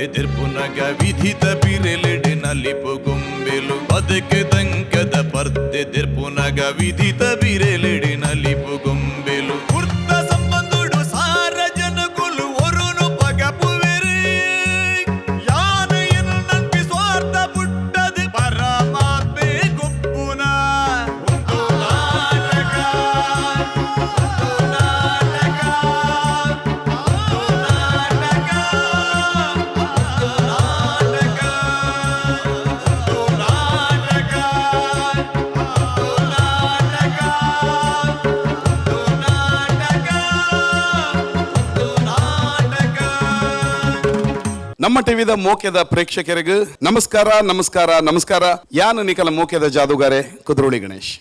ಎದಿರ್ಪುನಗ ವಿಧಿತ ಬಿರೆಲೆಡೆ ನಲಿಪು ಗೊಂಬೆಲು ಬದುಕೆ ದಂಕದ ಪರ್ದೆದಿರ್ಪುನಗ ವಿಧಿತ ಬಿರೆಲೆಡೆ ನಲಿಪು ಗೊಂಬೆಲು ವೃತ್ತ ಸಂಬಂಧುಡು ಸಾರ ಜನಗುಲು ಒರುನು ಪಗಪುವೆರೆ ಯಾನ ಏನು ನಂಬಿ ಸ್ವಾರ್ಥ ಬುಟ್ಟದು ಪರಮಾತ್ಮೆ ಗೊಪ್ಪುನ ನಮ್ಮ ಟಿವಿದ ಮೋಕೆದ ಪ್ರೇಕ್ಷಕರಿಗೂ ನಮಸ್ಕಾರ ನಮಸ್ಕಾರ ನಮಸ್ಕಾರ. ಯಾನು ನಿಕಲ ಮೋಕೆದ ಜಾದುಗಾರೆ ಕುದ್ರೋಳಿ ಗಣೇಶ್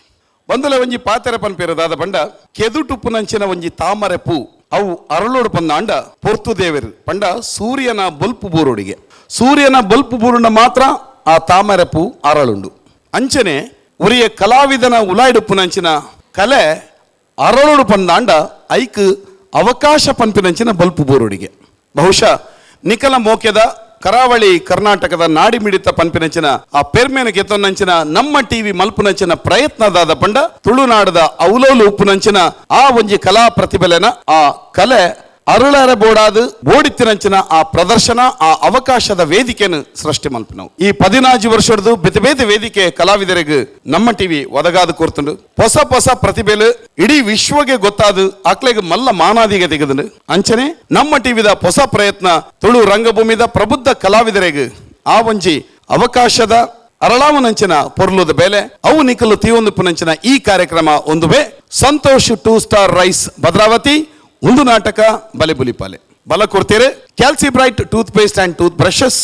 ಬಂದುಲ ಒಂಜಿ ಪಾತೆರ ಪನ್ಪೇರದಾದ ಪಂಡ ಕೆದುಟುಪ್ಪುನಂಚಿನ ಒಂಜಿ ತಾಮರೆ ಪೂ ಅವು ಅರಳೋಡು ಪಂದಾಂಡ ಪೊರ್ತು ದೇವರು ಪಂಡ ಸೂರ್ಯನ ಬಲ್ಪು ಬೂರೋಡಿಗೆ ಸೂರ್ಯನ ಬಲ್ಪು ಬೂರುಂಡ ಮಾತ್ರ ಆ ತಾಮರೆ ಪೂ ಅರಳುಂಡು ಅಂಚನೆ ಉರಿಯ ಕಲಾವಿದನ ಉಲಾಯ್ಡುಪ್ಪುನಂಚಿನ ಕಲೆ ಅರಳೋಡು ಪಂದಾಂಡ ಐಕ್ ಅವಕಾಶ ಪನ್ಪಿನಂಚಿನ ಬಲ್ಪು ಬೂರೋಡಿಗೆ ಬಹುಶಃ ನಿಕಲ ಮೋಕೆದ ಕರಾವಳಿ ಕರ್ನಾಟಕದ ನಾಡಿ ಮಿಡಿತ ಪನ್ಪಿನಂಚಿನ ಆ ಪೆರ್ಮೇನ ಗೆತ್ತೊನ್ನಂಚಿನ ನಮ್ಮ ಟಿವಿ ಮಲ್ಪುನಂಚಿನ ಪ್ರಯತ್ನದಾದ ಪಂಡ ತುಳುನಾಡದ ಔಲೋಲು ಉಪ್ಪುನಂಚಿನ ಆ ಒಂಜಿ ಕಲಾ ಪ್ರತಿಭೆನ ಆ ಕಲೆ ಅರುಳರ ಬೋಡಾದು ಬೋಡಿತ್ತಿನಂಚಿನ ಆ ಪ್ರದರ್ಶನ ಆ ಅವಕಾಶದ ವೇದಿಕೆಯನ್ನು ಸೃಷ್ಟಿ ಮಲ್ಪಿನವು ಈ 14 ವರ್ಷದ್ದು ಬೇತೆ ಬೇತೆ ವೇದಿಕೆ ಕಲಾವಿದರಿಗೆ ನಮ್ಮ ಟಿವಿ ಒದಗಾದು ಕೊರ್ತುಂಡು ಹೊಸ ಹೊಸ ಪ್ರತಿಭೆಲು ಇಡೀ ವಿಶ್ವಗೆ ಗೊತ್ತಾದು ಅಕ್ಲೆಗೆ ಮಲ್ಲ ಮಾನಾದಿಗೆ ತೆಗೆದು ಅಂಚನೆ ನಮ್ಮ ಟಿವಿದ ಹೊಸ ಪ್ರಯತ್ನ ತುಳು ರಂಗಭೂಮಿದ ಪ್ರಬುದ್ಧ ಕಲಾವಿದರಿಗೆ ಆ ಒಂಜಿ ಅವಕಾಶದ ಅರಳಾವನಂಚಿನ ಪೊರ್ಲುದ ಬೆಲೆ ಅವು ನಿಕಲು ತೀವೊಂದು ಪುನಂಚಿನ ಈ ಕಾರ್ಯಕ್ರಮ ಒಂದು ಬೇ ಸಂತೋಷ್ 2 ಸ್ಟಾರ್ ರೈಸ್ ಭದ್ರಾವತಿ ಒಂದು ನಾಟಕ ಬಲೆಬುಲಿ ಪಾಲೆ ಬಲ ಕೊಡ್ತೀರಿ Calci bright toothpaste and toothbrushes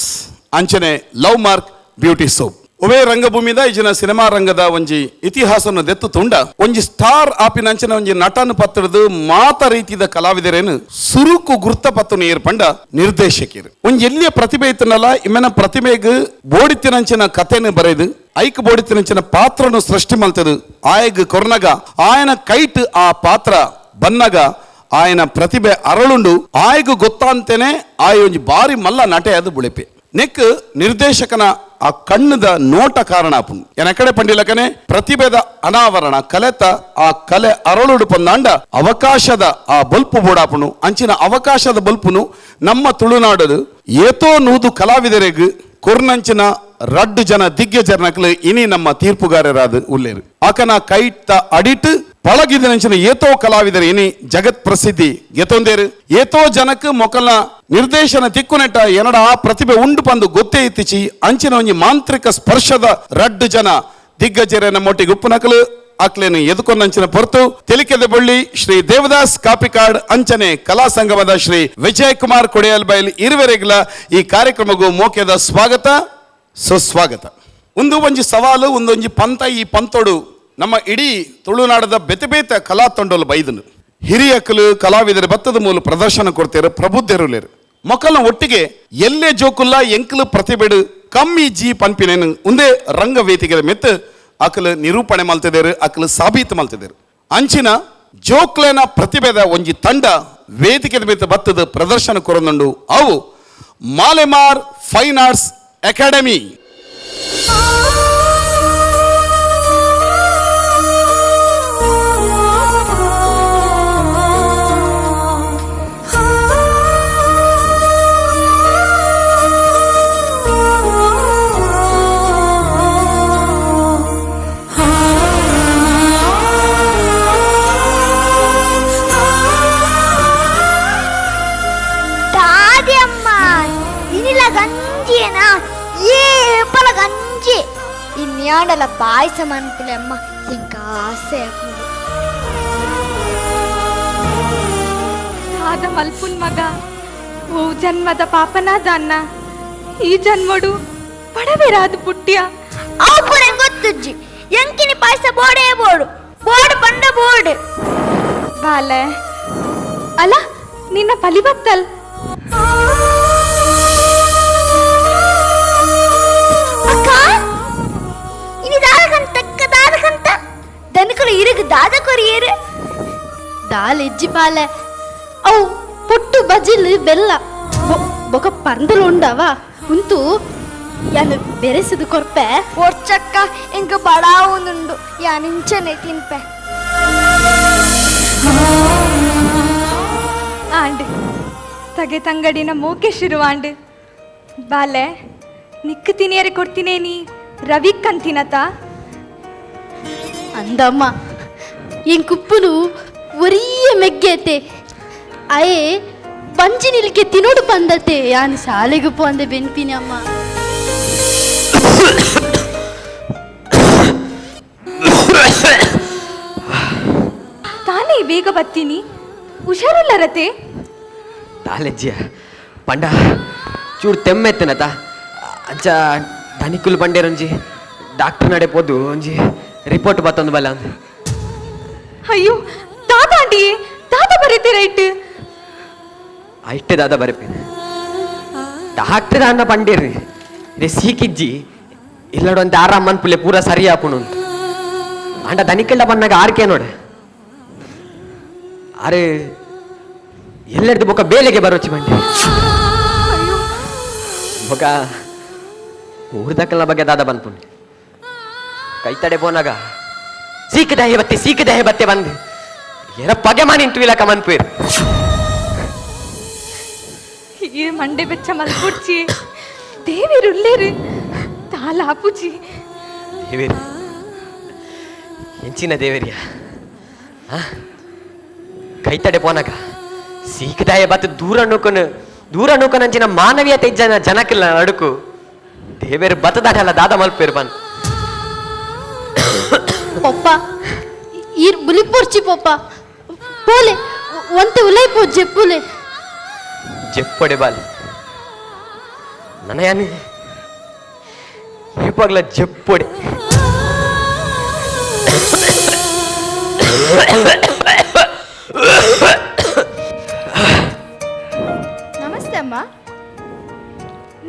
ಅಂಚನೆ ಲವ್ ಮಾರ್ಕ್ ಬ್ಯೂಟಿ ಸೋಪ್ ಒವೇ ರಂಗಭೂಮಿದ ಈಜಿನ ಸಿನಿಮಾ ರಂಗದ ಒಂಜಿ ಇತಿಹಾಸವನ್ನು ದೆತ್ತು ತುಂಡ ಒಂಜಿ ಸ್ಟಾರ್ ಆಪಿನಂಚಿನ ಒಂಜಿ ನಟನ ಪತ್ರದು ಮಾತ ರೀತಿದ ಕಲಾವಿದರೇನು ಸುರುಕು ಗುರ್ತ ಪತ್ತನು ಏರ್ಪಂಡ ನಿರ್ದೇಶಕಿರು ಒಂಜಿ ಎಲ್ಲಿಯ ಪ್ರತಿಭೆ ಇತ್ತನಲ್ಲ ಇಮ್ಮೆನ ಪ್ರತಿಭೆಗೆ ಬೋಡಿತಿನಂಚಿನ ಕಥೆನು ಬರೆದು ಐಕ್ ಬೋಡಿತಿನಂಚಿನ ಪಾತ್ರನು ಸೃಷ್ಟಿ ಮಲ್ತದು ಆಯಗ್ ಕೊರ್ನಗ ಆಯನ ಕೈಟ್ ಆ ಪಾತ್ರ ಬನ್ನಗ ಆಯನ ಪ್ರತಿಭೆ ಅರಳುಂಡು ಆಯ್ಗು ಗೊತ್ತಾಂತೇನೆ ಆಯ ಒಂಜಿ ಬಾರಿ ಮಲ್ಲ ನಟೆ ಅದು ಬುಳಿಪೆ ನೆಕ್ ನಿರ್ದೇಶಕನ ಆ ಕಣ್ಣದ ನೋಟ ಕಾರಣ ಆಪುಂಡು ಎನ ಕಡೆ ಪಂಡಿಲಕನೆ ಪ್ರತಿಭೆದ ಅನಾವರಣ ಕಲೆತ ಆ ಕಲೆ ಅರಳುಡು ಪಂದಾಂಡ ಅವಕಾಶದ ಆ ಬಲ್ಪು ಬೋಡಾಪುನು ಅಂಚಿನ ಅವಕಾಶದ ಬಲ್ಪುನು ನಮ್ಮ ತುಳುನಾಡದು ಏತೋ ನೂದು ಕಲಾವಿದರಿಗೆ ಕೊರ್ನಂಚಿನ ರಡ್ಡು ಜನ ದಿಗ್ಗಜರ್ನಕ್ಲು ಇನಿ ನಮ್ಮ ತೀರ್ಪುಗಾರರಾದ ಉಲ್ಲೇರು ಆಕನ ಕೈಟ ಅಡಿಟ್ ಪಳಗಿದನಂಚಿನ ಏತೋ ಕಲಾವಿದರು ಇನಿ ಜಗತ್ ಪ್ರಸಿದ್ಧಿ ಗೆತೊಂದೇರು ಏತೋ ಜನಕ್ಕೆ ಮೊಕಲ್ನ ನಿರ್ದೇಶನ ತಿಕ್ಕುನೆಟ್ಟ ಎನಡ ಆ ಪ್ರತಿಭೆ ಉಂಡು ಪಂದು ಗೊತ್ತೇ ಇತ್ತಿಚಿ ಅಂಚಿನ ಒಂಜಿ ಮಾಂತ್ರಿಕ ಸ್ಪರ್ಶದ ರಡ್ಡು ಜನ ದಿಗ್ಗಜರನ ಮೊಟ್ಟಿಗೆ ಉಪ್ಪುನಕಲು ಆಕ್ಲೇನು ಎದುಕೊಂದಂಚಿನ ಹೊರತು ತೆಲಿಕೆದ ಬಳ್ಳಿ ಶ್ರೀ ದೇವದಾಸ್ ಕಾಪಿಕಾಡ್ ಅಂಚನೆ ಕಲಾ ಸಂಗಮದ ಶ್ರೀ ವಿಜಯ್ ಕುಮಾರ್ ಕೊಡೆಯಲ್ಬೈಲ್ ಇರುವರೆಗಿಲ ಈ ಕಾರ್ಯಕ್ರಮಗೂ ಮೋಕೆದ ಸ್ವಾಗತ ಸುಸ್ವಾಗತ. ಒಂಜಿ ಸವಾಲು ಒಂದೊಂಜಿ ಪಂಥ ಈ ಪಂತೋಡು ನಮ್ಮ ಇಡೀ ತುಳುನಾಡದ ಬೆತೆ ಬೇತೆ ಕಲಾ ತಂಡೋಲು ಬೈದನು ಹಿರಿಯಕಲು ಕಲಾವಿದರ ಬತ್ತದ ಮೂಲ ಪ್ರದರ್ಶನ ಕೊಡ್ತೇರು ಪ್ರಬುದ್ಧರುಲೇರು ಮೊಕಲ್ನ ಒಟ್ಟಿಗೆ ಎಲ್ಲೇ ಜೋಕುಲ್ಲ ಎಂಕಲು ಪ್ರತಿಭೆಡು ಕಮ್ಮಿ ಜಿ ಪನ್ಪಿನೇನು ಒಂದೇ ರಂಗ ವೇದಿಕೆ ಮೆತ್ತು ಅಕಲು ನಿರೂಪಣೆ ಮಲ್ತಿದ್ದೇರು ಅಕಲು ಸಾಬೀತು ಮಲ್ತಿದ್ದೇರು ಅಂಚಿನ ಜೋಕ್ಲೇನ ಪ್ರತಿಭೆದ ಒಂಜಿ ತಂಡ ವೇದಿಕೆ ಮೆತ್ತು ಬತ್ತದ ಪ್ರದರ್ಶನ ಕೊರೊಂದುಂಡು ಅವು ಮಾಲೆಮಾರ್ ಫೈನ್ ಆರ್ಟ್ಸ್ ಅಕಾಡೆಮಿ. ಇನ್ನ್ಯಾಡಲ ಪಾಯಸ ಮನ್ಪಿಲೆ ಅಮ್ಮ ಎಂಕ ಆಸೆ ಆದ ಮಲ್ಪುನ್ ಮಗ ಓ ಜನ್ಮದ ಪಾಪನಾದ ಅನ್ನ ಈ ಜನ್ಮಡು ಪಡಬೇರಾದ ಪುಟ್ಟ್ಯ ಅವು ಪುರ ಗೊತ್ತುಜ್ಜಿ ಎಂಕಿನಿ ಪಾಯಸ ಬೋಡೇ ಬೋಡು ಬೋಡು ಪಂಡ ಬೋಡು ಬಾಲೆ ಅಲ್ಲ ನಿನ್ನ ಪಲಿಬತ್ತಲ್ ದನಕರು ಇರುಗ ದಾದ ಕೊರಿಯರು ದಾಲ್ ಇಜ್ಜಿ ಪಾಲೆ ಅವು ಪುಟ್ಟು ಬಜಿಲ್ ಬೆಲ್ಲ ಬೊಕ ಪರ್ದಲು ಉಂಡವ ಉಂತು ಯಾನು ಬೆರೆಸದು ಕೊರ್ಪೆ ಒರ್ಚಕ್ಕ ಇಂಕ ಬಡಾವುನುಂಡು ಯಾನಿಂಚನೆ ತಿನ್ಪೆ ಆಂಡ್ ತಗೆ ತಂಗಡಿನ ಮೂಕೆ ಶುರುವಾಂಡ್ ಬಾಲೆ ನಿಕ್ಕು ತಿನಿಯರೆ ಕೊಡ್ತಿನೇನಿ ರವಿ ಕಂತಿನತ ಅಂದಮ್ಮ ಎನ್ ಕುಪ್ಪುಲು ಒರಿಯ ಮೆಗ್ಗೆತೆ ಅಯೇ ಪಂಚಿ ನಿಲ್ಕೆ ತಿನ್ನೋಡು ಬಂದತೆ ಯಾನು ಶಾಲೆಗೆ ಪೋಂದೆ ಬೆನ್ಪಿನಿ ಅಮ್ಮ ತಾನೇ ಬೇಗ ಬತ್ತೀನಿ ಹುಷಾರಿಲ್ಲರತೆ ತಾಲೆಜ್ಜಿಯ ಪಂಡ ಚೂರು ತೆಮ್ಮೆತ್ತನತ ಅಂಚ ಧನಿಕುಲು ಬಂಡೇರೊಂಜಿ ಡಾಕ್ಟರ್ ನಡೆ ಪೋದು ಒಂಜಿ ರಿಪೋರ್ಟ್ ಬತ್ತೊಂದು ಬಲ್ಲ ಅಂದ್ ಅಯ್ಯೋ ದಾದ ಆಂಟಿ ದಾದ ಬರೀತೀರ ಇಟ್ಟು ಇಟ್ಟೆ ದಾದ ಬರಪೇನೆ ಡಾಕ್ಟರ್ ಅನ್ನ ಪಂಡೇರಿ ರೇ ಸೀಕಿಜ್ಜಿ ಇಲ್ಲಡೊಂದು ಆರಾಮ್ ಅನ್ಪುಲೆ ಪೂರ ಸರಿ ಹಾಪುಣು ಅಂತ ಅಂಡ ಧನಿಕಲ್ಲ ಬನ್ನಾಗ ಆರ್ಕೆ ನೋಡೆ ಅರೆ ಎಲ್ಲೆಡ್ದು ಬೊಕ ಬೇಲೆಗೆ ಬರೋಚಿ ಬಂಡೆ ಬೊಕ ಊರ್ದಕ್ಕಲ್ಲ ಬಗ್ಗೆ ದಾದ ಬಂದ್ಪುಂಡು ಕೈ ತಡೆ ಪೋನಾಗ ಸೀಕ ದಹೆ ಬತ್ತೆ ಬಂದು ಎರ ಪಗೆ ಮಾನಿ ಇಂಟು ಇಲಕ ಮನ್ಪೇರು ಈ ಮಂಡೆ ಬೆಚ್ಚ ಮಲ್ಪುಡ್ಚಿ ದೇವಿರುಳ್ಳೇರು ತಾಲ ಆಪುಜಿ ದೇವೇರಿ ಎಂಚಿನ ದೇವೇರಿಯ ಕೈ ತಡೆ ಪೋನಾಗ ಸೀಕದಾಯ ಬತ್ತು ದೂರ ನೂಕನ ಅಂಚಿನ ಮಾನವೀಯತೆ ಜನಕ್ಕಿಲ್ಲ ಅಡುಕು ದೇವೇರು ಬತ್ತದಾಟಲ್ಲ ದಾದ ಮಲ್ಪೇರು ಬಂದು ಪಪ್ಪ ಈರ್ ಬುಲಿಪೋರ್ಚಿ ಪಪ್ಪ ಪೋಲೆ ಒಂತೆ ಉಲೈಪೋ ಜೆಪ್ಪುಲೆ ಜೆಪ್ಪಡೆ ಬಾಲಿ ನನಯಾನಿ ಇವಾಗಲ ಜೆಪ್ಪೊಡೆ ನಮಸ್ತೆ ಅಮ್ಮ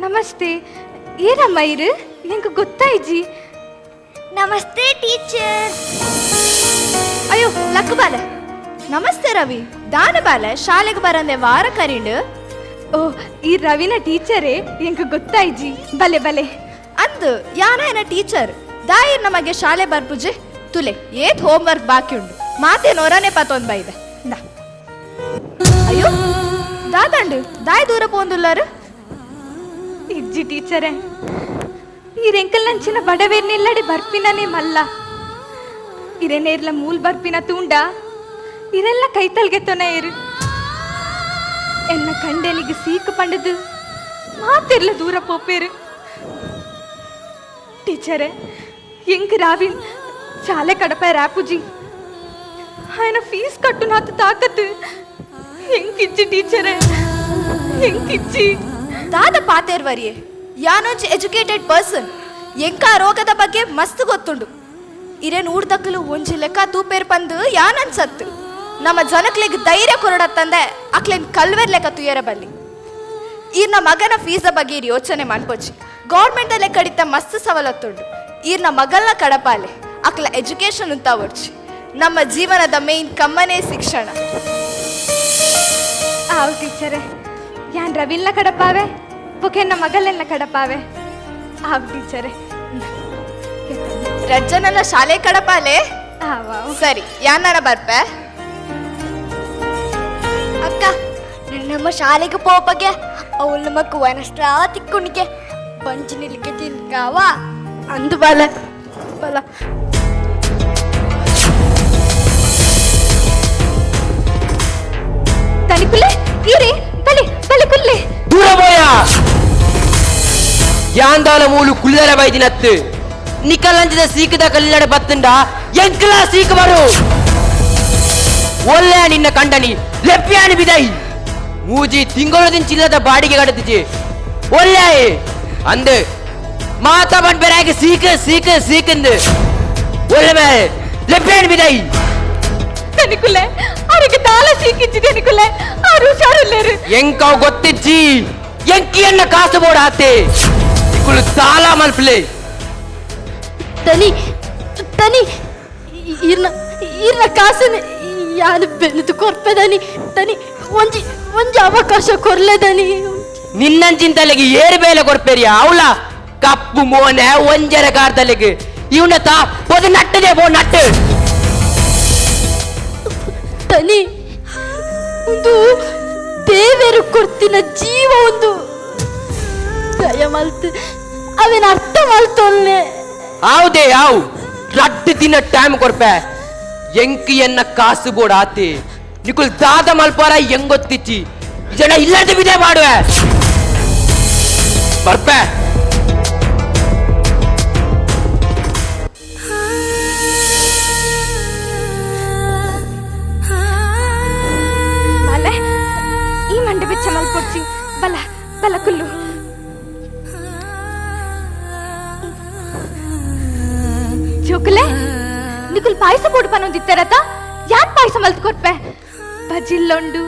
ನಮಸ್ತೆ ಏನಮ್ಮ ಇರು ನಿಂಗೆ ಗೊತ್ತಾಯ್ಜಿ ನಮಸ್ತೆ ಟೀಚರ್ ಅಯ್ಯೋ ಲಕ್ಕ ಬಾಲೆ ನಮಸ್ತೆ ರವಿ ದಾನ ಬಾಲೆ ಶಾಲೆಗೆ ಬರಂದೆ ವಾರ ಕರಿಂಡು ಓ ಈ ರವಿನ ಟೀಚರೇ ಎಂಕ ಗೊತ್ತಾಯ್ಜಿ ಬಲೆ ಬಲೆ ಅಂದು ಯಾನ ಟೀಚರ್ ದಾಯಿರ್ ನಮಗೆ ಶಾಲೆ ಬರ್ಪುಜೆ ತುಲೆ ಏತ್ ಹೋಮ್ ವರ್ಕ್ ಬಾಕಿ ಉಂಡು ಮಾತೆ ನೊರನೆ ಪತ್ತೊಂದು ಬೈದೆ ನಾ ಅಯ್ಯೋ ದಾದಂಡು ದಾಯ್ ದೂರ ಪೋಂದುಲ್ಲಾರು ಇಜ್ಜಿ ಟೀಚರೇ ಈ ರೆಂಕಲ್ ನಂಚಿನ ಬಡವೇರ್ನೆಲ್ಲಡೆ ಬರ್ಪಿನನೇ ಮಲ್ಲ ಇರೇನೇರ್ಲ ಮೂಲ್ ಬರ್ಪಿನ ತೂಂಡ ಇರೆಲ್ಲ ಕೈತಲ್ಗೆ ತೊನೆ ಇರು ಎನ್ನ ಕಂಡೆನಿಗೆ ಸೀಕ ಪಂಡದು ಮಾತೆರ್ಲ ದೂರ ಪೋಪೇರು ಟೀಚರೇ ಎಂಕ್ ರಾವಿನ್ ಶಾಲೆ ಕಡಪ ರಾಪುಜಿ ఆయన ಫೀಸ್ ಕಟ್ಟು ನಾತು ತಾಕತ್ತು ಎಂಕಿಜ್ಜಿ ಟೀಚರೇ ಎಂಕಿಜ್ಜಿ ದಾದ ಪಾತೇರ್ವರಿಯೇ ಯಾನೊಂಜಿ ಎಜುಕೇಟೆಡ್ ಪರ್ಸನ್ ಎಂಕ ರೋಗದ ಬಗ್ಗೆ ಮಸ್ತ್ ಗೊತ್ತುಂಡು ಇರೇನ್ ಊರ್ದಕ್ಕಲು ಒಂಜಿ ಲೆಕ್ಕ ತೂಪೇರ್ ಪಂದು ಯಾನನ್ಸತ್ತು ನಮ್ಮ ಜನಕ್ಲೆಗ್ ಧೈರ್ಯ ಕೊರಡತ್ತಂದೆ ಅಕ್ಲೇನ್ ಕಲ್ವೆರ್ ಲೆಕ್ಕ ತುಯರ ಬಲ್ಲಿ ಈರ್ನ ಮಗನ ಫೀಸ ಬಗ್ಗೆ ಇರ್ ಯೋಚನೆ ಮಾಡ್ಕೊಚ್ಚಿ ಗೌರ್ಮೆಂಟ್ ಲೆಕ್ಕ ಕಡಿತ ಮಸ್ತ್ ಸವಲತ್ತುಂಡು ಈರ್ನ ಮಗಲ್ನ ಕಡಪಾಲೆ ಅಕ್ಲ ಎಜುಕೇಶನ್ ಅಂತ ಒಡ್ಚಿ ನಮ್ಮ ಜೀವನದ ಮೇನ್ ಕಮ್ಮನೆ ಶಿಕ್ಷಣ ಆವ್ ಟೀಚರೇ ಯಾನ್ ರವಿಲ್ನ ಕಡಪಾವೆ ಬೊಕೆನ್ನ ಮಗಲೆನ್ನ ಕಡಪಾವೆ ಆವ್ ಟೀಚರೇ ರಜ್ಜನಲ್ಲ ಶಾಲೆ ಕಡಪಾಲೆ ಆವಾವ್ ಸರಿ ಯಾನ ಬರ್ಪೆ ಅಕ್ಕ ನಮ್ಮ ಶಾಲೆಗೆ ಪೋಪಗೆ ಅವಳು ನಮಕ್ ವನಸ್ಟ್ರಾ ತಿಕ್ಕುಣಿಗೆ ಪಂಚ ನಿಲ್ಕೆ ತಿನ್ಕಾವಾ ಅಂದು ಬಾಲೆ ಬಲ ತನಿಕುಲೆ ಇರಿ ಬಲಿ ಬಲಿ ಕುಲ್ಲೆ ದೂರ போயா ಯಾಂದಾಲ ಮೂಲು ಕುಲ್ಲರ ಬೈದಿನತ್ತು ನಿಕಲಂಜದ ಸೀಕದ ಕಲ್ಲಡ ಬತ್ತಂಡ ಎಂಕಲ ಸೀಕ ಬರು ಒಳ್ಳೆ ನಿನ್ನ ಕಂಡನಿ ಲೆಪ್ಪ್ಯಾನಿ ಬಿದೈ ಮೂಜಿ ತಿಂಗಳದಿನ ಚಿಲ್ಲದ ಬಾಡಿಗೆ ಕಡತಿಜಿ ಒಳ್ಳೆ ಅಂದು ಮಾತಾ ಬಂದ್ ಬೆರಾಗಿ ಸೀಕ ಸೀಕ ಸೀಕಂದು ಒಳ್ಳೆ ಮೇಲೆ ಲೆಪ್ಪ್ಯಾನಿ ಬಿದೈ ತನಿಕುಲೆ ಅವರಿಗೆ ತಾಲ ಸೀಕಿಜ್ಜಿ ತನಿಕುಲೆ ಅವರು ಹುಷಾರಿಲ್ಲೇರು ಎಂಕವ್ ಗೊತ್ತಿಜ್ಜಿ ಎಂಕಿಯನ್ನ ಕಾಸು ಬೋಡ ಆತೆ ಇಕ್ಕುಳು ಸಾಲ ಮಲ್ಪಲೆ ತನಿ ತನಿ ಇರ್ನ ಕಾಸನ ಯಾನು ಬೆನ್ನದು ಕೊರ್ಪೆದನಿ ತನಿ ಒಂಜಿ ಅವಕಾಶ ಕೊರ್ಲೆದನಿ ನಿನ್ನಂಚಿನ ತಲೆಗೆ ಏರು ಬೇಲೆ ಕೊಡ್ಪೇರಿ ಅವಳ ಕಪ್ಪು ಮೋನೆ ಒಂಜರ ಕಾರ್ ತಲೆಗೆ ಇವನ ತಾ ಪೊದು ನಟ್ಟದೆ ಪೋ ನಟ್ಟು ತನಿ ಒಂದು ದೇವರು ಕೊಡ್ತಿನ ಜೀವ ಒಂದು ದಯ ಮಲ್ತು ಅವನ ಅರ್ಥ ಮಲ್ತೊಲ್ಲೆ ಹೌದೇ ಯಾವ ರಡ್ಡು ದಿನ ಟೈಮ್ ಕೊಡ್ಪೆ ಎಂಕಿಯನ್ನ ಕಾಸು ಬೋರ್ಡ್ ಆತಿ ನಿಕುಲ್ ದಾದ ಮಲ್ಪಾರ ಹೆಂಗೊತ್ತಿಚ್ಚಿ ಜನ ಇಲ್ಲದ ಬಿದೆ ಮಾಡುವೆ ಬರ್ಪೆ ಬಾಲೆ ಈ ಮಂಡೆ ಬೆಚ್ಚ ಮಲ್ಪೊಡ್ಸಿ ಬಲ ಬಲ ಕುಲ್ಲು ಜೋಕುಲೆ ನಿಕುಲ್ ಪಾಯಸ ಬೋಡು ಪನೊಂದಿತ್ತಾರತ ಯಾನ್ ಪಾಯಸ ಮಲ್ತು ಕೊಟ್ಪೆ ಬಜಿಲ್ಲೊಂಡು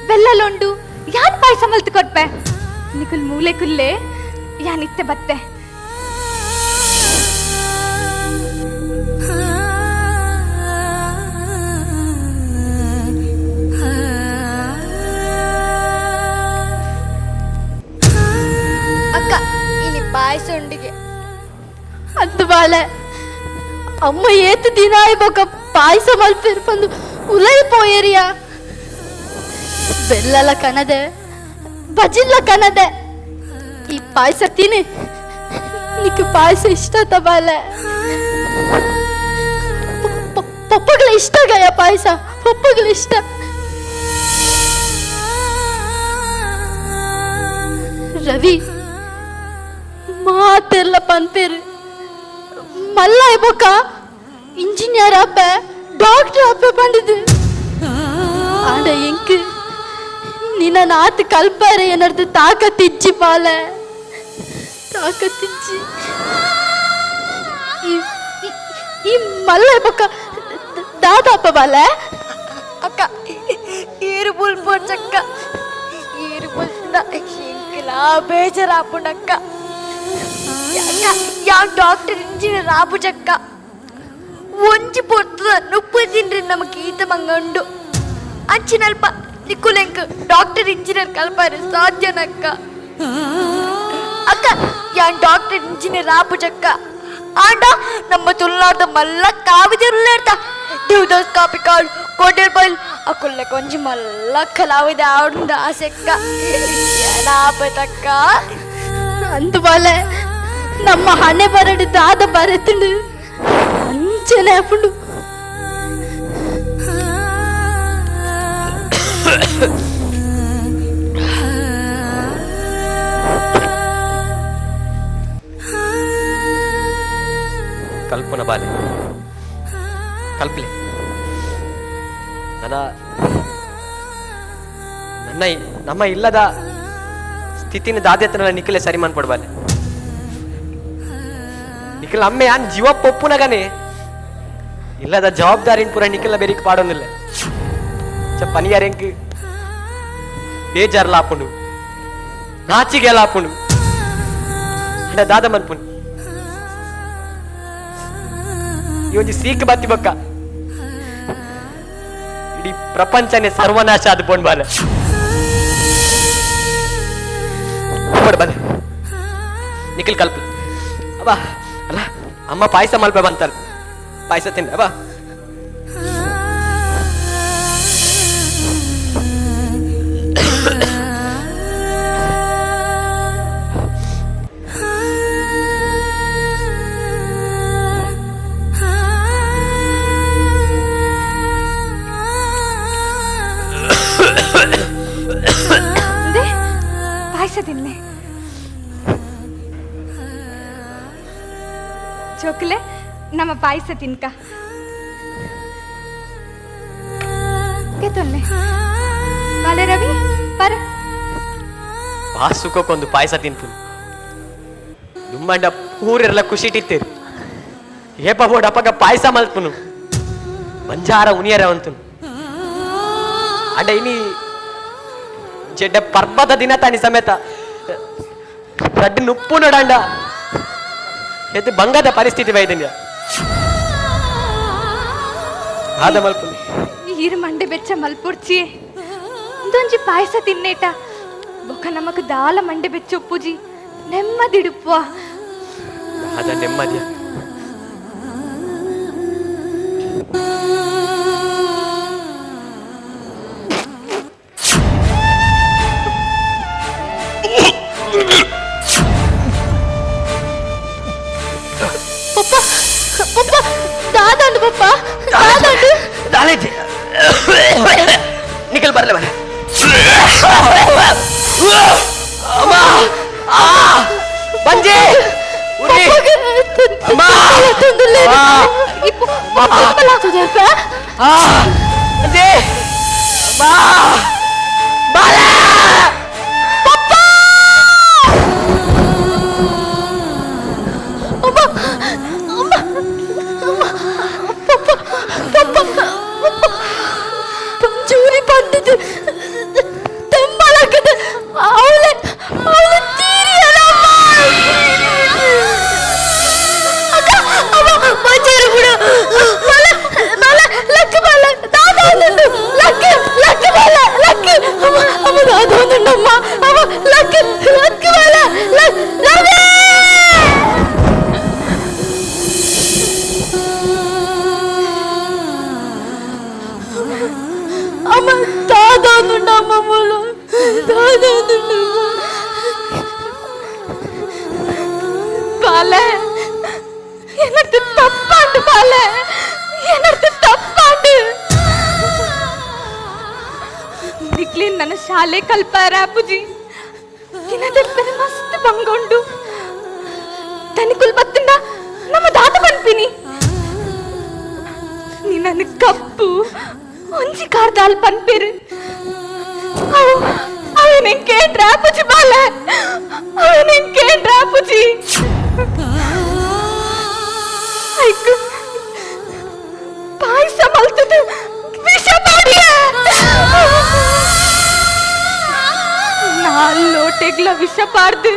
ಬೆಲ್ಲಲೊಂಡು ಯಾನ್ ಪಾಯಸ ಮಲ್ತು ಕೊಟ್ಪೆ ನಿಕುಲ್ ಮೂಲೆ ಕುಲ್ಲೆ ಯಾನ್ ಇತ್ತೆ ಬತ್ತೆ ಅಕ್ಕ ಇನಿ ಪಾಯಸ ಉಂಡಿಗೆ ಅದು ಬಾಳೆ ಅಮ್ಮ ಏತು ದಿನ ಇವಾಗ ಪಾಯಸ ಮಲ್ಪೇರು ಬಂದು ಉಲೈ ಪೋಯರಿಯ ಬೆಲ್ಲಲ ಕಣದೆ ಬಜಿಲ್ಲ ಕಣದೆ ಈ ಪಾಯಸ ತಿನಿ ನಿಕ್ಕೆ ಪಾಯಸ ಇಷ್ಟ ಬಾಳೆ ಪಪ್ಪಗಳ ಇಷ್ಟ ಗಯ ಪಾಯಸ ಪಪ್ಪಗಳ ಇಷ್ಟ ರವಿ ಮಾತೆಲ್ಲ ಪನ್ಪೇರು ಮಲ್ಲ ಇಬೋಕ ಇಂಜಿನಿಯರ್ ಅಪ್ಪ ಡಾಕ್ಟರ್ ಅಪ್ಪ ಬಂದಿದ್ದು ಆಡ ಎಂಕ್ ನಿನ್ನ ನಾತ್ ಕಲ್ಪಾರೆ ಏನರ್ದು ತಾಕತ್ತಿಜ್ಜಿ ಪಾಲೆ ತಾಕತ್ತಿಜ್ಜಿ ಈ ಮಲ್ಲ ಇಬೋಕ ದಾದಪ್ಪ ಬಾಲೆ ಅಕ್ಕ ಈರು ಬುಲ್ ಪೋಚಕ್ಕ ಈರು ಬುಲ್ನ ಎಂಕಲಾ ಬೇಜಾರಾಪುಂಡಕ್ಕ ಯಾ ಡಾಕ್ಟರ್ ಇಂಜಿನಿಯರ್ ಆಪುಜಕ್ಕ ಒಂಜಿ ಪೊರ್ತದ ನುಪ್ಪು ತಿನ್ರಿ ನಮಗೆ ಈತ ಮಂಗಂಡು ಅಂಚಿನಲ್ಪ ನಿಕುಲೆಂಕ್ ಡಾಕ್ಟರ್ ಇಂಜಿನಿಯರ್ ಕಲ್ಪಾರೆ ಸಾಧ್ಯನಕ್ಕ ಅಕ್ಕ ಯಾನ್ ಡಾಕ್ಟರ್ ಇಂಜಿನಿಯರ್ ಆಪುಜಕ್ಕ ಆಂಡ ನಮ್ಮ ತುಳುನಾಡ ಮಲ್ಲ ಕಾವಿದಿರುಲ್ಲೇರ್ತ ದೇವದಾಸ್ ಕಾಪಿ ಕಾಳು ಕೋಟೆಲ್ ಬೈಲ್ ಅಕ್ಕುಲ್ಲೆ ಕೊಂಚ ಮಲ್ಲ ಕಲಾವಿದ ಆಡುಂಡ ಆಸೆಕ್ಕ ಏನಾಪತಕ್ಕ ಅಂದುಬಾಲೆ ನಮ್ಮ ಹಣೆ ಬರಡು ದಾದ ಬರೆತುಂಡು ಅಂಚನೆ ಅಪ್ಪುಂಡು ಕಲ್ಪನ ಬಾಲೆ ಕಲ್ಪಲೆ ನಮ್ಮ ಇಲ್ಲದ ಸ್ಥಿತಿನ ದಾದ್ಯತನ ನಿಖಿಲೆ ಸರಿ ಮಾಡ್ಕೊಡ್ಬಾಲೆ ನಿಖಿಲ್ ಅಮ್ಮ ಯಾನ್ ಜೀವ ಪೊಪ್ಪುನಗನೆ ಇಲ್ಲದ ಜವಾಬ್ದಾರಿನ ಪೂರ ನಿಖಿಲ ಬೇರಿಕ್ ಪಾಡೋನಿಲ್ಲ ಪನಿಯಾರೆಂಕ್ ಬೇಜಾರ್ಲ ಆಪುಂಡು ನಾಚಿಗೆಲ್ಲ ಆಪುಂಡು ದಾದ ಮನ್ಪುಂಡು ಈ ಒಂಜಿ ಸೀಕ್ ಬತ್ತಿ ಬೊಕ್ಕ ಇಡೀ ಪ್ರಪಂಚನೇ ಸರ್ವನಾಶ ಆದ್ ಪೋಣ್ ಬಾಲ ಬಲೆ ನಿಖಿಲ್ ಕಲ್ಪ ಅಬ್ಬಾ ಅಲ್ಲ ಅಮ್ಮ ಪಾಯಸ ಮಲ್ಪ ಬಂತಾರ ಪಾಯಸ ತಿನ್ನ ಅಬ್ಬಾ ಪಾಯಸ ತಿನ್ನೆ ಚೋಕ್ಲೆ ನಮ್ಮ ಪಾಯಸ ತಿನ್ಕ ಕೆತ್ತೊಲ್ಲೆ ಬಾಲೆ ರವಿ ಬರ ಸುಖಕ್ಕೊಂದು ಪಾಯಸ ತಿನ್ಪು ದುಮ್ಮಂಡ ಪೂರೆಲ್ಲ ಖುಷಿ ಇಟ್ಟಿತ್ತೇರಿ ಏಪ ಬೋಡಪ್ಪಗ ಪಾಯಸ ಮಲ್ಪುನು ಬಂಜಾರ ಉನಿಯರ ಅಂತನು ಅಂಡ ಇನಿ చెడ్డ పర్వత దినతాని సమేత గడ్డి నుప్పు నడండ ఎత్తి బంగాద పరిస్థితి వైద్య ಆದ ಮಲ್ಪುನಿ ಈರು ಮಂಡೆ ಬೆಚ್ಚ ಮಲ್ಪುಡ್ಚಿ ಒಂದೊಂಜಿ ಪಾಯಸ ತಿನ್ನೇಟ ఒక నమకు దాల మండి బెచ్చొప్పుజి నెమ్మదిడుప్ప ಅದ ನೆಮ್ಮದಿಯ ಪಪ್ಪ ಪಪ್ಪ ದಾದಂಡು ಪಪ್ಪ ದಾದಂಡು ದಾಲೇಜಿ ನಿಖಲ್ ಬರಲೆ ಬರ ಅಮ್ಮ ಬಂಜೆ ಉಡಿ ಅಮ್ಮ ಬಂಜೆ ಅಮ್ಮ ಬಾಲ പഞ്ചൂരി പണ്ടിട്ട് തെമ്മളക്കത് അവളെ അവളെ തീരിയലമ്മ പഞ്ചൂരി കൂടെ മല ലക്ക് മല ദാദാന്നുണ്ട് ലക്ക് ലക്ക് മല ലക്ക് അവ ദാദാന്നുണ്ടമ്മ അവ ലക്ക് ലക്ക് മല ലവേ അമ്മ ദാദാന്നുണ്ട് അമ്മ മോള് ദാദാന്നുണ്ട് பால எனக்கு தப்பாண்டு பால எனக்கு ತಪ್ಪಾಂಡು ನಿಕ್ಲಿ ನನ್ನ ಶಾಲೆ ಕಲ್ಪಾರ ಅಪ್ಪುಜಿ ಕಿನದೆಪ್ಪನ ಮಸ್ತ್ ಬಂಗೊಂಡು ತನಿಕುಲ್ ಬತ್ತಿಂದ ನಮ್ಮ ದಾತ ಪನ್ಪಿನಿ ನೀ ನನ್ನ ಕಪ್ಪು ಒಂಜಿ ಕಾರ್ದಾಲ್ ಪನ್ಪೇರು ಅವನೇನ್ ಕೇಂದ್ರ ಅಪ್ಪುಜಿ ಬಾಲ ಅವನೇನ್ ಕೇಂದ್ರ ಅಪ್ಪುಜಿ ಐಕು ಪಾಯಸ ಮಲ್ತದು ವಿಷ ಮಾಡಿಯ ನಾಲ್ ಲೋಟೆಗ್ಲ ವಿಷ ಪಾಡ್ದು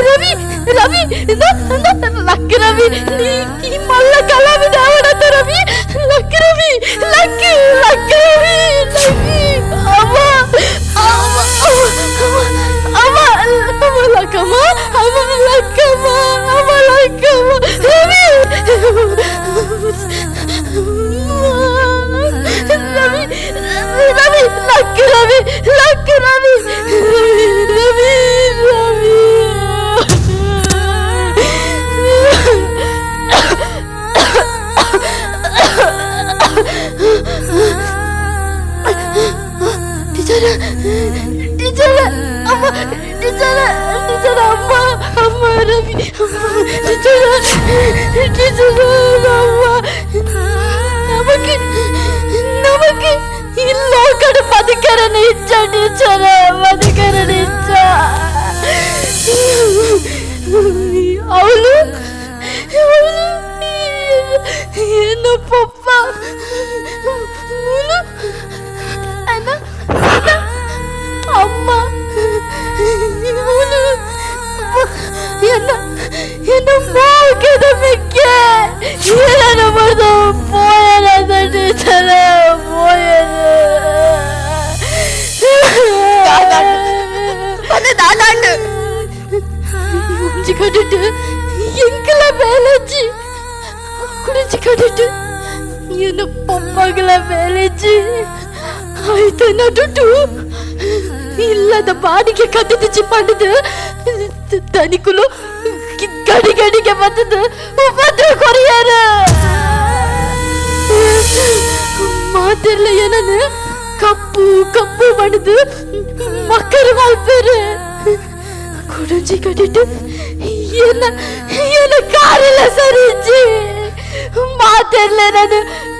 రవి రవి లక్ రవి ఈ మల్ల కలవి దావడత రవి లక్ రవి లక్ లక్ రవి లకి అవ్వ అవ్వ అవ్వ లకమ అవ్వ లకమ అవ్వ లకమ రవి రవి రవి లక్ రవి లక్ రవి రవి రవి टीचर अम्मा टीचर टीचर अम्मा अम्मा रवि टीचर टीचर अम्मा नमक नमक इल्लो कड़ बदकरने इच्छा टीचर बदकरने इच्छा ಅವಳು ಏನು ಪಪ್ಪ ಅಣ್ಣ ಅಮ್ಮ ಅವಳು என்ன மூக்கிட மிக்க என்ன ಮಾಡ್ದು போயல ಟೀಚರ್ போயல வந்து தாதாண்டு ಮುಂಜಿ ಕಟ್ಟಿಟ್ಟು ಎಂಕಲ ಬೇಲೆಚ್ಚಿ ಕುಡಿಚಿ ಕಟ್ಟಿಟ್ಟು ಏನು ಪಪ್ಪಗಳ ಬೇಲೆಚ್ಚಿ ಆಯ್ತು ನಟುಟು ಇಲ್ಲದ ಬಾಡಿಗೆ ಕಟ್ಟಿದ್ದು ಪಡೆದು ಧನಿಕುಲು ಗಡಿ ಗಡಿಗೆ ಬಂದದ್ದು ಉಪದ್ರ ಕೊರಿಯಾರ ಮಾತಿರ್ಲ ಏನಂದ್ರೆ ಕಪ್ಪು ಕಪ್ಪು ಬಣ್ಣದು ಮಕ್ಕಳು ಮಲ್ಪೇರು ಕುಡಂಜಿ ಕಟ್ಟಿಟ್ಟು ಏನ ಏನ ಕಾರಿಲ್ಲ ಸರಿಜ್ಜಿ ಮಾತಿರ್ಲ ನಾನು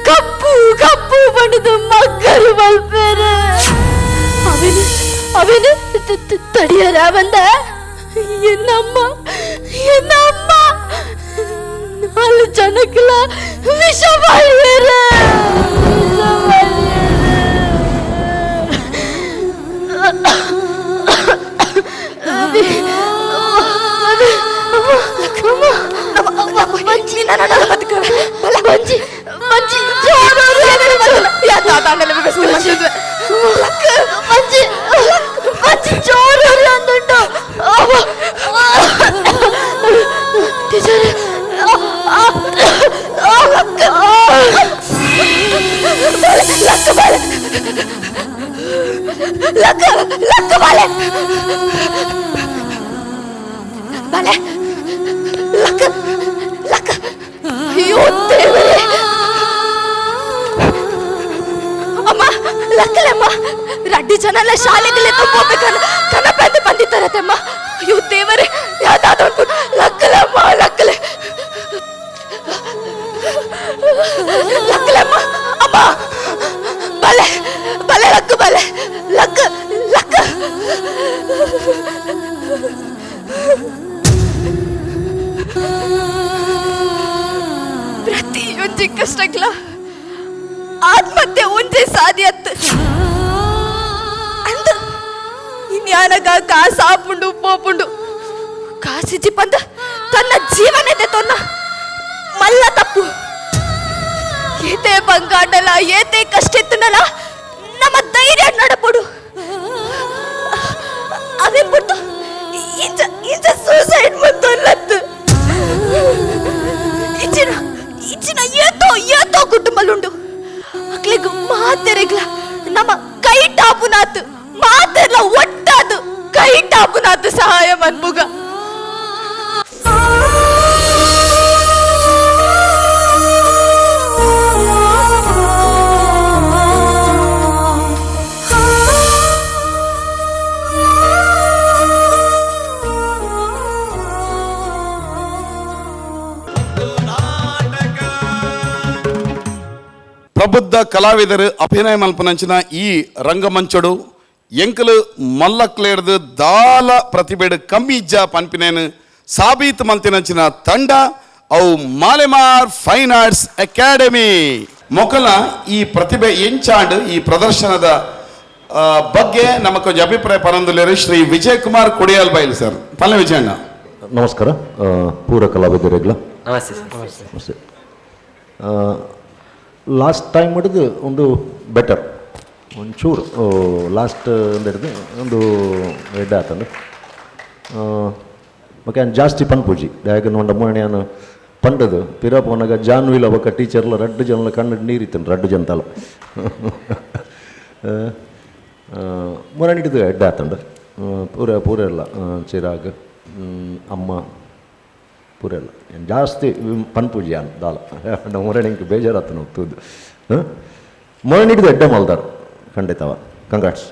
ಕಪ್ಪು ಕಪ್ಪು ಬಣ್ಣದು ಮಕ್ಕಳು ಮಲ್ಪೇರು ಅವನು ಅವನು ತಡಿಯರ ಬಂದ என்னம்மா என்னம்மா 4 ಜನಕ್ಕೆಲ್ಲ ವಿಷ ಮಾಡಿರ ರಡ್ಡಿ ಜನ ಶಾಲೆಗೆ ಕನಪೆಂದು ಬಂದಿದ್ದಾರತ್ತಮ್ಮ ಅಯ್ಯೋ ದೇವರೇ ಯಾವ್ದಾದ್ರು ಲಕ್ಕಲಮ್ಮ ಲಕ್ಕಲೆ ಲಕ್ಕಲಮ್ಮ ಅಮ್ಮ ಬಲೆ ಬಲೆ ಲಕ್ಕ ಬಲೆ ಲಕ್ಕ ಲಕ್ಕ ಪ್ರತಿಯೊಂದು ಕಷ್ಟಗ್ಲ ಆತ್ಮಹತ್ಯೆ ಒಂದೇ ಸಾಧ್ಯತ್ ಅಂದ ಇನ್ಯಾನಗ ಕಾಸು ಆಪುಂಡು ಪೋಪುಂಡು ಕಾಸಿಜಿ ಬಂದ ತನ್ನ ಜೀವನದೇ ತೊನ್ನ ಮಲ್ಲ ತಪ್ಪು ಏತೆ ಬಂಗಾಡಲ್ಲ ಏತೆ ಕಷ್ಟ ಇತ್ತನಲ್ಲ ನಮ್ಮ ಧೈರ್ಯ ನಡಪುಡು ಅದೇ ಬಿಟ್ಟು ಇಂಚ ಇಂಚ ಸೂಸೈಡ್ ಬಂತಲ್ಲತ್ತು ಇಚ್ಚಿನ ಇಚ್ಚಿನ ಏತೋ ಏತೋ ಕುಟುಂಬಲುಂಡು ಅಕ್ಲಿಗೆ ಮಾತೆರೆಗ್ಲ ನಮ್ಮ ಕೈ ಟಾಪುನಾತ್ ಮಾತೆರ್ಲ ಒಟ್ಟಾದು ಕೈ ಟಾಪುನಾತ್ ಸಹಾಯ ಮನ್ಬುಗ ಪ್ರಬುದ್ಧ ಕಲಾವಿದರು ಅಭಿನಯ ಮಲ್ಪನಂಚಿನ ಈ ರಂಗಮಂಚಡು ಎಂಕಲು ಮಲ್ಲಕ್ಲೇಡ್ದು ದಾಲ ಪ್ರತಿಭೆಡು ಕಮ್ಮಿ ಇಜ್ಜ ಪನ್ಪಿನೇನು ಸಾಬೀತು ಮಂತಿನಂಚಿನ ತಂಡ ಅವು ಮಾಲೆಮಾರ್ ಫೈನ್ ಆರ್ಟ್ಸ್ ಅಕಾಡೆಮಿ ಮೊಕಲ ಈ ಪ್ರತಿಭೆ ಎಂಚಾಂಡ್ ಈ ಪ್ರದರ್ಶನದ ಬಗ್ಗೆ ನಮಕೊಂದು ಅಭಿಪ್ರಾಯ ಪರಂದುಲೇರು ಶ್ರೀ ವಿಜಯ್ ಕುಮಾರ್ ಕೊಡಿಯಾಲ್ ಬೈಲ್ ಸರ್ ಪಲ್ಲೆ ವಿಜಯಣ್ಣ ನಮಸ್ಕಾರ ಪೂರ ಕಲಾವಿದರಿಗ್ಲ ನಮಸ್ತೆ ಲಾಸ್ಟ್ ಟೈಮ್ ಹಿಡಿದು ಒಂದು ಬೆಟರ್ ಒಂಚೂರು ಲಾಸ್ಟ್ ಒಂದು ಹಿಡಿದು ಒಂದು ಎಡ್ಡೆ ಆತಂದು ಮತ್ತೆ ಜಾಸ್ತಿ ಪನ್ಪೂಜಿ ಯಾಕೆ ನೋಡ ಮೊನ್ನೆ ಪಂಡದು ಪಿರಪ್ಪನಾಗ ಜಾನ್ವಿಲ್ ಅವಕ್ಕ ಟೀಚರ್ಲ ರಡ್ಡು ಜನಲ ಕಣ್ಣು ನೀರಿತ್ತನು ರಡ್ಡು ಜನತಲ್ಲ ಮೊನ್ನೆ ಹಿಡಿದು ಎಡ್ಡೆ ಆತಂಡು ಪೂರ ಎಲ್ಲ ಚಿರಾಗ್ ಅಮ್ಮ ಪೂರ ಎಲ್ಲ ಜಾಸ್ತಿ ಪನ್ಪೂಜಿ ಅನ್ ದಾಲ ನಾವು ಮೊರಣಿಗೆ ಬೇಜಾರಾತು ನಾವು ತೂದು ಮೊರಣ ಹಿಡಿದು ಎಡ್ಡೆ ಮಲ್ದಾರ ಖಂಡಿತವ ಕಂಗ್ರಾಟ್ಸ್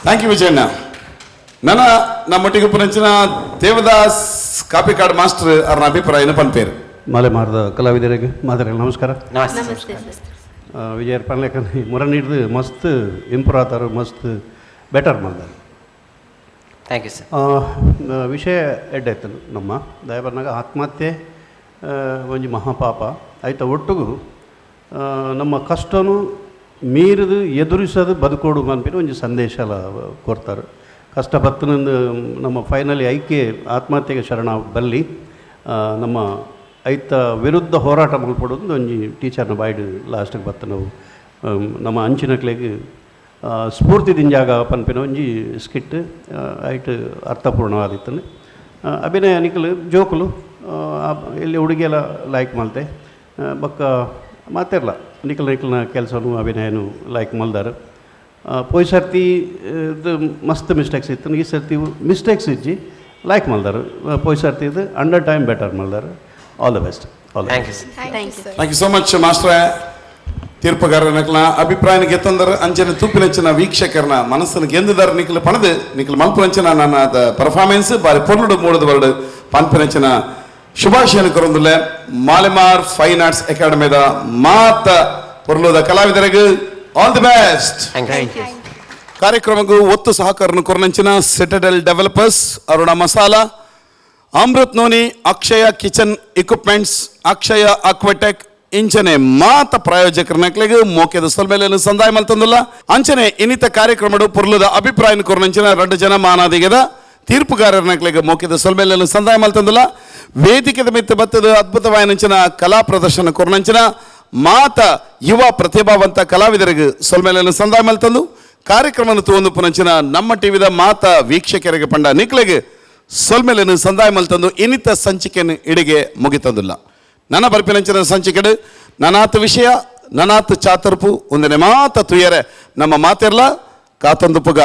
ಥ್ಯಾಂಕ್ ಯು ವಿಜಯಣ್ಣ ನಮ್ಮೊಟ್ಟಿಗೆ ಪುನಂಚಿನ ದೇವದಾಸ್ ಕಾಪಿಕಾಡ್ ಮಾಸ್ಟರ್ ಅವ್ರನ್ನ ಅಭಿಪ್ರಾಯ ಪನ್ಪೇರು ಮಾಲೆಮಾರದ ಕಲಾವಿದರಿಗೆ ಮಾದರಿಗೆ ನಮಸ್ಕಾರ ನಮಸ್ತೆ ವಿಜಯರ್ ಪನ್ಲೇಕನ್ ಮೊರಣ ಹಿಡಿದು ಮಸ್ತ್ ಇಂಪ್ರೂವ್ ಆತಾರು ಮಸ್ತ್ ಬೆಟರ್ ಮಾಡ್ದಾರೆ ಥ್ಯಾಂಕ್ ಯು ಸರ್ ವಿಷಯ ಎಡ್ಡಾಯ್ತು ನಮ್ಮ ದಯಬರ್ನಾಗ ಆತ್ಮಹತ್ಯೆ ಒಂಜಿ ಮಹಾಪಾಪ ಆಯ್ತಾ ಒಟ್ಟಿಗೂ ನಮ್ಮ ಕಷ್ಟನು ಮೀರಿದು ಎದುರಿಸೋದು ಬದುಕೋಡು ಅನ್ಬಿಟ್ಟು ಒಂಜಿ ಸಂದೇಶ ಎಲ್ಲ ಕೊಡ್ತಾರೆ ಕಷ್ಟ ಬತ್ತನಿಂದ ನಮ್ಮ ಫೈನಲಿ ಐಕ್ಯ ಆತ್ಮಹತ್ಯೆಗೆ ಶರಣ ಬಲ್ಲಿ ನಮ್ಮ ಐತ ವಿರುದ್ಧ ಹೋರಾಟ ಮಲ್ಪಡೋದು ಒಂಜಿ ಟೀಚರ್ನ ಬಾಯ್ಡು ಲಾಸ್ಟಿಗೆ ಬತ್ತ ನಾವು ನಮ್ಮ ಅಂಚಿನಕ್ಲೆಗೆ ಸ್ಫೂರ್ತಿ ದಿಂಜಾಗ ಪನ್ಪಿನ ಒಂಜಿ ಸ್ಕಿಟ್ ಐಟ್ ಅರ್ಥಪೂರ್ಣವಾದಿತ್ತನೆ ಅಭಿನಯ ನಿಖಲು ಜೋಕುಲು ಇಲ್ಲಿ ಹುಡುಗಿಯೆಲ್ಲ ಲೈಕ್ ಮಲ್ತೆ ಬಕ್ಕ ಮಾತಿರಲ್ಲ ನಿಖಲ್ನ ಕೆಲಸನೂ ಅಭಿನಯನೂ ಲೈಕ್ ಮಲ್ದಾರ ಪೋಯ್ ಸರ್ತಿ ಮಸ್ತ್ ಮಿಸ್ಟೇಕ್ಸ್ ಇತ್ತು ಈ ಸರ್ತಿ ಮಿಸ್ಟೇಕ್ಸ್ ಇಜ್ಜಿ ಲೈಕ್ ಮಲ್ದಾರ ಪೋಯ್ ಸರ್ತಿ ಇದು ಅಂಡರ್ ಟೈಮ್ ಬೆಟರ್ ಮಲ್ದಾರ all the best all thank you sir thank you so much ಮಾಸ್ಟ್ರೇ ತೀರ್ಪುಗಾರ ನಕಲ ಅಭಿಪ್ರಾಯ ಗೆತ್ತಂದರ ಅಂಚನೆ ತೂಪಿನಂಚಿನ ವೀಕ್ಷಕರನ ಮನಸ್ಸನ್ನು ಗೆಂದಿದಾರ ನಿಖಲ್ ಪಣದು ನಿಖಲ್ ಮಲ್ಪನಂಚಿನ ನನ್ನ ಪರ್ಫಾರ್ಮೆನ್ಸ್ ಬಾರಿ ಪೊರ್ಲುಡು ಮೂಡದ ವರ್ಡ್ ಪನ್ಪನಂಚಿನ ಶುಭಾಶಯನ ಕೊರೊಂದುಲ್ಲ ಮಾಲೆಮಾರ್ ಫೈನ್ ಆರ್ಟ್ಸ್ ಅಕಾಡೆಮಿದ ಮಾತ ಪೊರ್ಲುದ ಕಲಾವಿದರಿಗೆ ಆಲ್ ದಿ ಬೆಸ್ಟ್. ಕಾರ್ಯಕ್ರಮಕ್ಕೂ ಒತ್ತು ಸಹಕಾರನ ಕೊರನಂಚಿನ ಸಿಟಡೆಲ್ ಡೆವಲಪರ್ಸ್, ಅರುಣ ಮಸಾಲಾ, ಅಮೃತ್ ನೋನಿ, ಅಕ್ಷಯ ಕಿಚನ್ ಇಕ್ವಿಪ್ಮೆಂಟ್ಸ್, ಅಕ್ಷಯ ಅಕ್ವಾಟೆಕ್ ಇಂಚನೆ ಮಾತ ಪ್ರಾಯೋಜಕರನಕ್ಲೆಗೆ ಮೋಕೆದ ಸೊಲ್ಮೇಲೆ ಸಂದಾಯ ಮಲ್ತಂದುಲ್ಲ ಅಂಚನೆ ಇನ್ನಿತ ಕಾರ್ಯಕ್ರಮಡು ಪುರ್ಲದ ಅಭಿಪ್ರಾಯ ಕೊರನಂಚಿನ 2 ಜನ ಮಾನಾದಿಗೆದ ತೀರ್ಪುಗಾರನಕ್ಲೆಗೆ ಮೋಕೆದ ಸೊಲ್ಮೇಲೆ ಸಂದಾಯ ಮಲ್ತಂದುಲ್ಲ ವೇದಿಕೆದ ಮಿತ್ತ ಬತ್ತದ ಅದ್ಭುತವಾಯನಂಚಿನ ಕಲಾ ಪ್ರದರ್ಶನ ಕೊರನಂಚಿನ ಮಾತ ಯುವ ಪ್ರತಿಭಾವಂತ ಕಲಾವಿದರಿಗೆ ಸೊಲ್ಮೇಲೆ ಸಂದಾಯ ಮಲ್ತಂದು ಕಾರ್ಯಕ್ರಮ ತೋಂದು ಪುನಂಚಿನ ನಮ್ಮ ಟಿವಿದ ಮಾತ ವೀಕ್ಷಕರಿಗೆ ಪಂಡ ನಿಕ್ಲೆಗೆ ಸೊಲ್ಮೇಲೆ ಸಂದಾಯ ಮಲ್ತಂದು ಇನ್ನಿತ ಸಂಚಿಕೆಯನ್ನು ಇಡಿಗೆ ಮುಗಿತಂದಿಲ್ಲ. ನನ್ನ ಬರ್ಪಿನಂಚಿನ ಸಂಚಿಕೆಡು ನನಾತ್ ವಿಷಯ ನನಾತ್ ಚಾತರ್ಪು ಒಂದನೇ ಮಾತ ತುಯರೆ ನಮ್ಮ ಮಾತೆರ್ಲ ಕಾತಂದು ಪುಗ